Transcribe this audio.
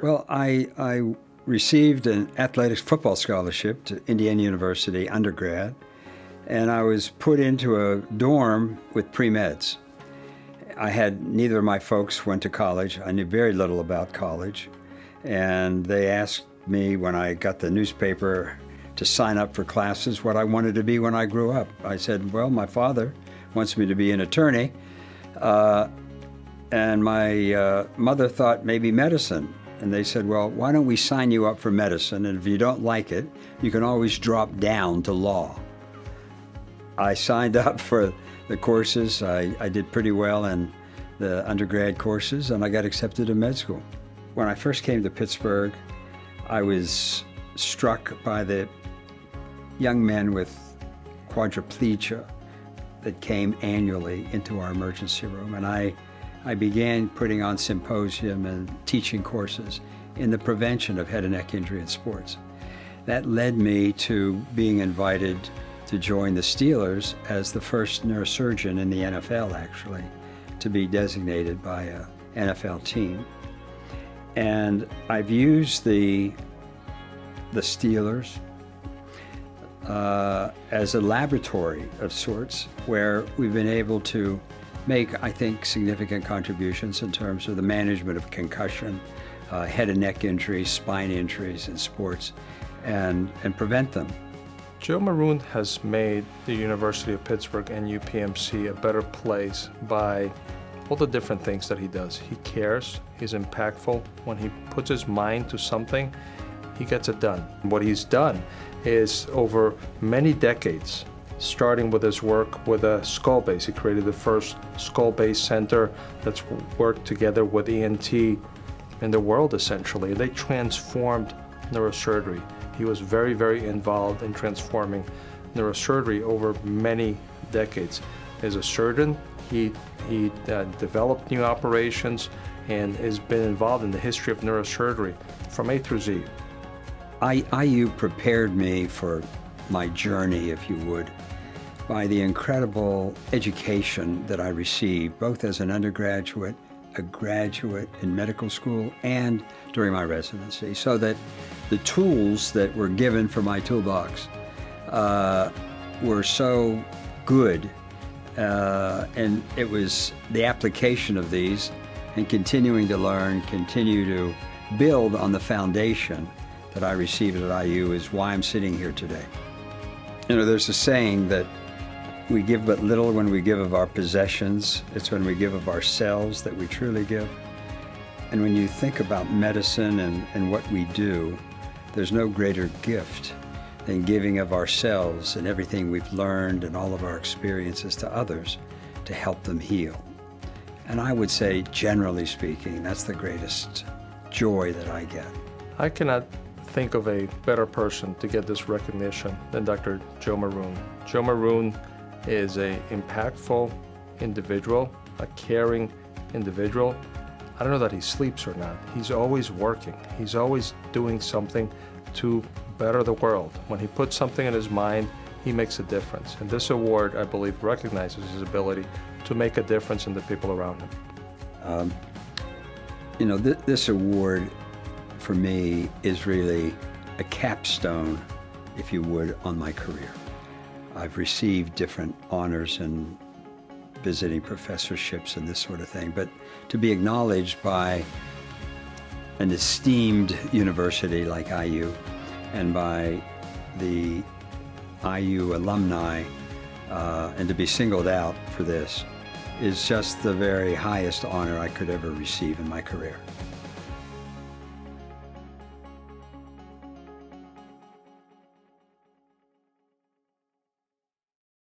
Well, I received an athletics football scholarship to Indiana University undergrad, and I was put into a dorm with pre-meds. Neither of my folks went to college. I knew very little about college, and they asked me when I got the newspaper to sign up for classes what I wanted to be when I grew up. I said, well, my father wants me to be an attorney, and my mother thought maybe medicine. And they said, well, why don't we sign you up for medicine, and if you don't like it, you can always drop down to law. I signed up for the courses. I did pretty well in the undergrad courses, and I got accepted to med school. When I first came to Pittsburgh, I was struck by the young men with quadriplegia that came annually into our emergency room, and I began putting on symposium and teaching courses in the prevention of head and neck injury in sports. That led me to being invited to join the Steelers as the first neurosurgeon in the NFL, actually, to be designated by an NFL team. And I've used the Steelers as a laboratory of sorts where we've been able to make, I think, significant contributions in terms of the management of concussion, head and neck injuries, spine injuries in sports, and prevent them. Joe Maroon has made the University of Pittsburgh and UPMC a better place by all the different things that he does. He cares, he's impactful. When he puts his mind to something, he gets it done. What he's done is over many decades, starting with his work with a skull base. He created the first skull base center that's worked together with ENT in the world, essentially. They transformed neurosurgery. He was very, very involved in transforming neurosurgery over many decades. As a surgeon, he developed new operations and has been involved in the history of neurosurgery from A through Z. IU prepared me for my journey, if you would, by the incredible education that I received, both as an undergraduate, a graduate in medical school, and during my residency, so that the tools that were given for my toolbox were so good, and it was the application of these and continuing to learn, continue to build on the foundation that I received at IU is why I'm sitting here today. You know, there's a saying that we give but little when we give of our possessions. It's when we give of ourselves that we truly give. And when you think about medicine and what we do, there's no greater gift than giving of ourselves and everything we've learned and all of our experiences to others to help them heal. And I would say, generally speaking, that's the greatest joy that I get. I cannot think of a better person to get this recognition than Dr. Joe Maroon. Joe Maroon is an impactful individual, a caring individual. I don't know that he sleeps or not. He's always working. He's always doing something to better the world. When he puts something in his mind, he makes a difference. And this award, I believe, recognizes his ability to make a difference in the people around him. You know, this award for me is really a capstone, if you would, on my career. I've received different honors and visiting professorships and this sort of thing, but to be acknowledged by an esteemed university like IU and by the IU alumni, and to be singled out for this is just the very highest honor I could ever receive in my career.